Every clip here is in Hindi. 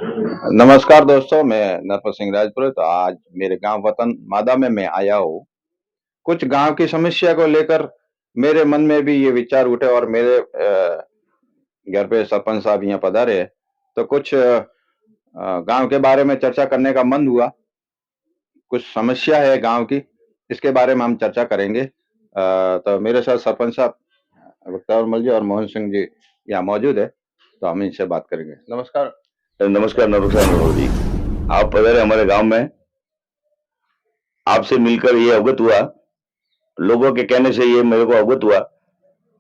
नमस्कार दोस्तों, मैं नरपत सिंह राजपुरोहित। तो आज मेरे गांव वतन मादा में मैं आया हूँ। कुछ गांव की समस्या को लेकर मेरे मन में भी ये विचार उठे और मेरे घर पे सरपंच साहब यहाँ पधारे हैं। तो कुछ गांव के बारे में चर्चा करने का मन हुआ। कुछ समस्या है गांव की, इसके बारे में हम चर्चा करेंगे। तो मेरे साथ सरपंच साहब बख्तियार मल जी और मोहन सिंह जी यहाँ मौजूद है, तो हम इनसे बात करेंगे। नमस्कार। नमस्कार नमस्कार जी। आप पधारे हमारे गांव में। आपसे मिलकर ये अवगत हुआ, लोगों के कहने से ये मेरे को अवगत हुआ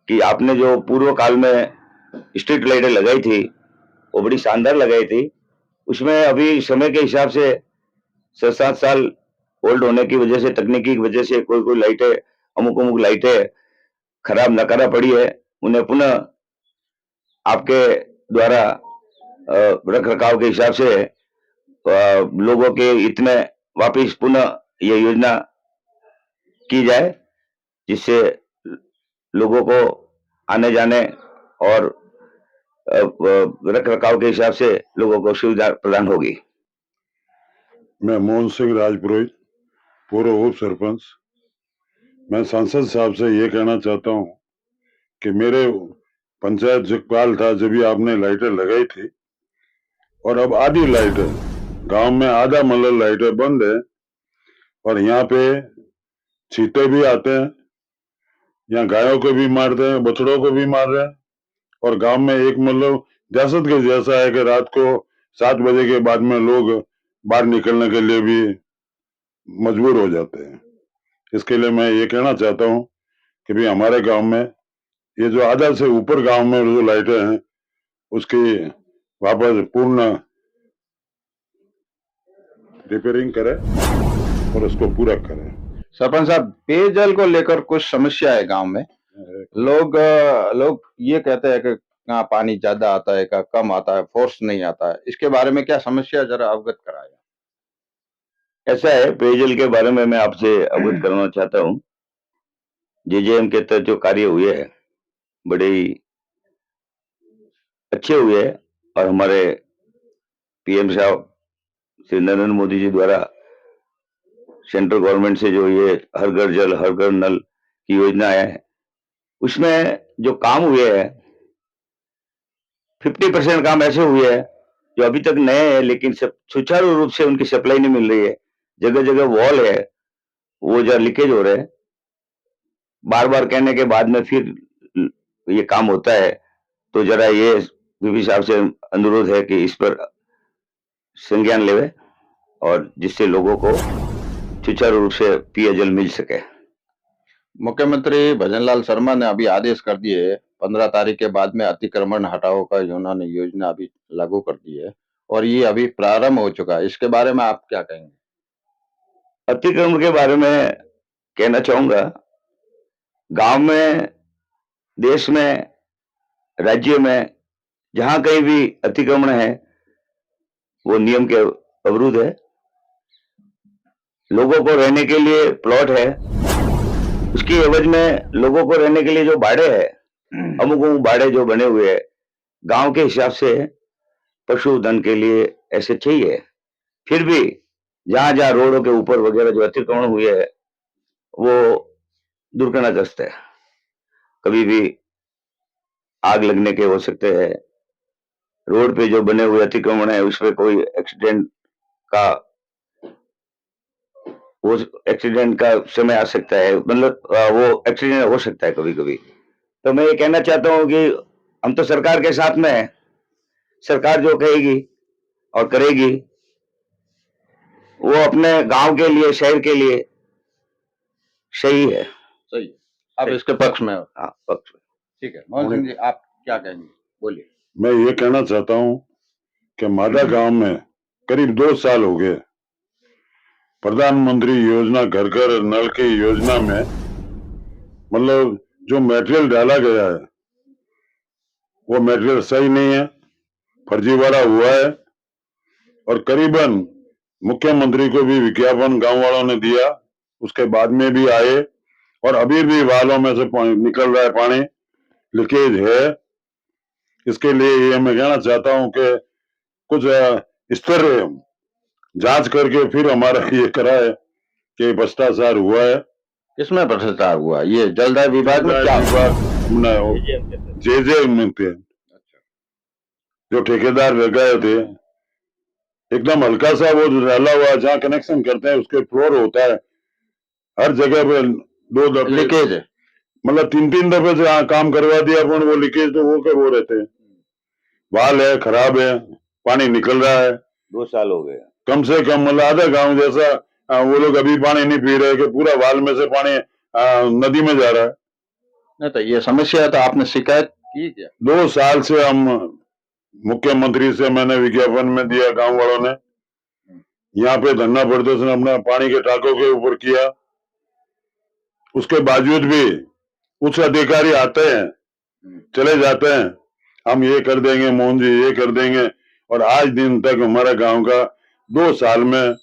कि आपने जो पूर्व काल में स्ट्रीट लाइटें लगाई थी वो बड़ी शानदार लगाई थी। उसमें अभी समय के हिसाब से 6-7 साल ओल्ड होने की वजह से, तकनीकी की वजह से कोई कोई लाइटें, अमुक अमुक लाइटें खराब नकारा पड़ी है। उन्हें पुनः आपके द्वारा रख रखाव के हिसाब से लोगों के हित में वापिस पुनः ये योजना की जाए, जिससे लोगों को आने जाने और रख रखाव के हिसाब से लोगों को सुविधा प्रदान होगी। मैं मोहन सिंह राजपुरोहित, पूर्व उप सरपंच। मैं सांसद साहब से ये कहना चाहता हूँ कि मेरे पंचायत जो काल था जब भी आपने लाइटें लगाई थी, और अब आधी लाइटें गांव में, आधा मतलब लाइटें बंद है, और यहाँ पे चीते भी आते हैं, यहाँ गायों को भी मारते हैं, बछड़ों को भी मार रहे हैं। और गांव में एक मतलब दहशत के जैसा है कि रात को 7 बजे के बाद में लोग बाहर निकलने के लिए भी मजबूर हो जाते हैं। इसके लिए मैं ये कहना चाहता हूँ कि भाई हमारे गांव में ये जो आधा से ऊपर गांव में जो लाइटें हैं उसकी वापस पूर्ण रिपेयरिंग करें और उसको पूरा करें। सरपंच साहब, पेयजल को लेकर कुछ समस्या है गांव में। लोग ये कहते हैं कि कहाँ पानी ज्यादा आता है, का कम आता है, फोर्स नहीं आता है। इसके बारे में क्या समस्या, जरा अवगत कराया। ऐसा है, पेयजल के बारे में मैं आपसे अवगत करना चाहता हूँ। जेजेएम के तहत जो कार्य हुए हैं बड़े ही अच्छे हुए हैं, और हमारे पीएम साहब श्री नरेंद्र मोदी जी द्वारा सेंट्रल गवर्नमेंट से जो ये हर घर जल हर घर नल की योजना है, उसमें जो काम हुए हैं 50% काम ऐसे हुए हैं जो अभी तक नए हैं, लेकिन सब सुचारू रूप से उनकी सप्लाई नहीं मिल रही है। जगह जगह वॉल है, वो जरा लीकेज हो रहे हैं। बार बार कहने के बाद में फिर ये काम होता है। तो जरा ये बीबी साहब से अनुरोध है कि इस पर संज्ञान लेवे, और जिससे लोगों को सुचारू रूप से पेयजल मिल सके। मुख्यमंत्री भजनलाल शर्मा ने अभी आदेश कर दिए, 15 तारीख के बाद में अतिक्रमण हटाओ का उन्होंने योजना अभी लागू कर दी है और ये अभी प्रारंभ हो चुका है। इसके बारे में आप क्या कहेंगे। अतिक्रमण के बारे में कहना चाहूंगा, गांव में, देश में, राज्य में जहां कहीं भी अतिक्रमण है वो नियम के अवरुद्ध है। लोगों को रहने के लिए प्लॉट है, उसकी एवज में लोगों को रहने के लिए जो बाड़े है, अमुक अमुक बाड़े जो बने हुए हैं गांव के हिसाब से पशुधन के लिए ऐसे चाहिए। फिर भी जहां जहां रोडों के ऊपर वगैरह जो अतिक्रमण हुए है वो दुर्घटनाग्रस्त है। कभी भी आग लगने के हो सकते हैं। रोड पे जो बने हुए अतिक्रमण है उसमें कोई एक्सीडेंट का वो एक्सीडेंट का समय आ सकता है, मतलब वो एक्सीडेंट हो सकता है कभी कभी। तो मैं ये कहना चाहता हूँ कि हम तो सरकार के साथ में है। सरकार जो कहेगी और करेगी वो अपने गांव के लिए, शहर के लिए सही है। सही, आप इसके पक्ष में हो। हाँ, पक्ष में। ठीक है, मोहन सिंह जी, आप क्या कहेंगे, बोलिए। मैं ये कहना चाहता हूँ कि मादा गांव में करीब 2 साल हो गए प्रधानमंत्री योजना घर घर नल की योजना में, मतलब जो मटेरियल डाला गया है वो मटेरियल सही नहीं है, फर्जीवाड़ा हुआ है। और करीबन मुख्यमंत्री को भी विज्ञापन गांव वालों ने दिया, उसके बाद में भी आए, और अभी भी वालों में से निकल रहा है पानी, लीकेज है। इसके लिए ये मैं कहना चाहता हूं कि कुछ स्तर जांच करके फिर हमारा ये करा है कि भ्रष्टाचार हुआ है। किसमें भ्रष्टाचार हुआ? ये जलदाय विभाग में क्या हुआ? विभाग जे मिलते हैं, जो ठेकेदार लगाए थे, एकदम हल्का सा वो डाला हुआ जहाँ कनेक्शन करते हैं उसके फ्लोर होता है, हर जगह पे 2 दफे लीकेज है। मतलब 3-3 दफे से काम करवा दिया, अपन वो लीकेज तो वो रहते हैं, वाल है खराब है, पानी निकल रहा है। 2 साल हो गए। कम से कम मतलब आधा गांव जैसा वो लोग अभी पानी नहीं पी रहे कि पूरा वाल में से पानी नदी में जा रहा है। नहीं तो ये समस्या है तो आपने शिकायत की क्या? 2 साल से हम मुख्यमंत्री से मैंने विज्ञापन में दिया, गांव वालों ने यहाँ पे धरना प्रदर्शन अपना पानी के टाकों के ऊपर किया, उसके बावजूद भी उच्च अधिकारी आते हैं चले जाते हैं, हम ये कर देंगे मोहन जी, ये कर देंगे, और आज दिन तक हमारा गांव का 2 साल में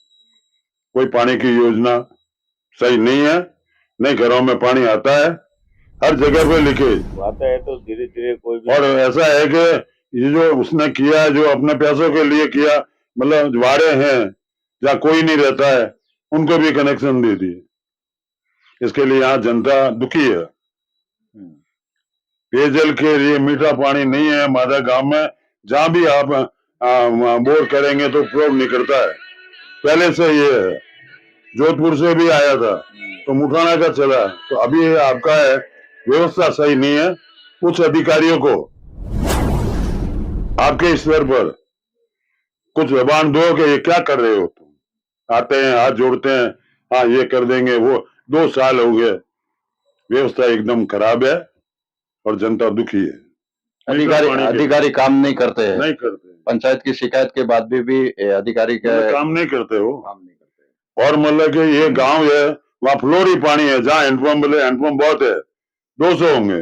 कोई पानी की योजना सही नहीं है, नहीं घरों में पानी आता है, हर जगह पे लीकेज आता है तो धीरे धीरे कोई भी। और ऐसा है कि ये जो उसने किया, जो अपने पैसों के लिए किया, मतलब वाड़े हैं जहाँ कोई नहीं रहता है उनको भी कनेक्शन दे दिए। इसके लिए यहाँ जनता दुखी है। पेयजल के लिए मीठा पानी नहीं है हमारे गांव में, जहां भी आप बोर करेंगे तो फ्लो निकलता है, पहले से ये है। जोधपुर से भी आया था तो मुठाना का चला, तो अभी आपका है व्यवस्था सही नहीं है। कुछ अधिकारियों को आपके स्तर पर कुछ जबान दो कि ये क्या कर रहे हो तुम, आते हैं हाथ जोड़ते हैं, हाँ ये कर देंगे वो, 2 साल हो गए, व्यवस्था एकदम खराब है और जनता दुखी है। अधिकारी काम नहीं करते हैं। नहीं करते, पंचायत की शिकायत के बाद भी अधिकारी का काम नहीं करते हो। काम नहीं करते। और मतलब कि ये गांव है वहां फ्लोर ही पानी है, जहाँ हैंडपंप हैंडपंप बहुत है, 200 होंगे,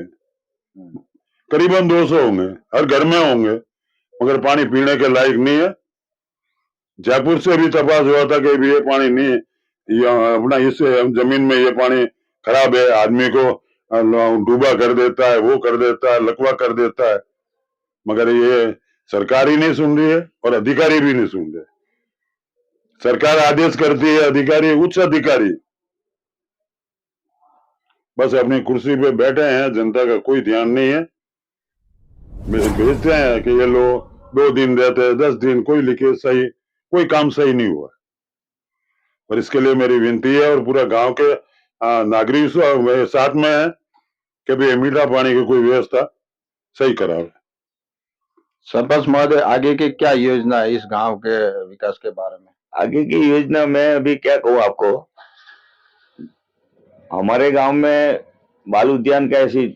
करीबन 200 होंगे, हर घर में होंगे, मगर पानी पीने के लायक नहीं है। जयपुर से भी तपास हुआ था कि ये पानी नहीं है, अपना इस जमीन में ये पानी खराब है, आदमी को डूबा कर देता है, वो कर देता है, लकवा कर देता है, मगर ये सरकार ही नहीं सुन रही है और अधिकारी भी नहीं सुन रहे। सरकार आदेश करती है, अधिकारी उच्च अधिकारी बस अपनी कुर्सी पे बैठे हैं, जनता का कोई ध्यान नहीं है। भेजते हैं कि ये लो, 2 दिन रहते हैं, 10 दिन, कोई लीकेज सही, कोई काम सही नहीं हुआ। और इसके लिए मेरी विनती है और पूरा गांव के नागरिक साथ में है कि भाई मीठा पानी की कोई व्यवस्था सही करावे। सरपंच महोदय, आगे की क्या योजना है इस गांव के विकास के बारे में? आगे की योजना मैं अभी क्या कहूँ आपको, हमारे गांव में बाल उद्यान का ऐसी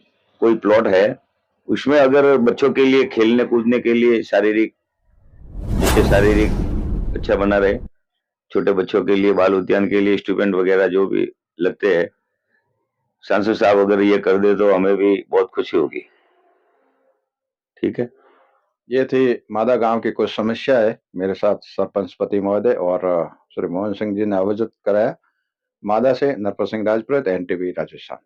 कोई प्लॉट है, उसमें अगर बच्चों के लिए खेलने कूदने के लिए शारीरिक अच्छा बना रहे, छोटे बच्चों के लिए बाल उद्यान के लिए स्टूडेंट वगैरह जो भी लगते हैं, सांसद साहब अगर ये कर दे तो हमें भी बहुत खुशी होगी। ठीक है, ये थी मादा गांव की कुछ समस्या है, मेरे साथ सरपंच पति महोदय और श्री मोहन सिंह जी ने अवगत कराया। मादा से नरपत सिंह राजपुरोहित, NTV राजस्थान।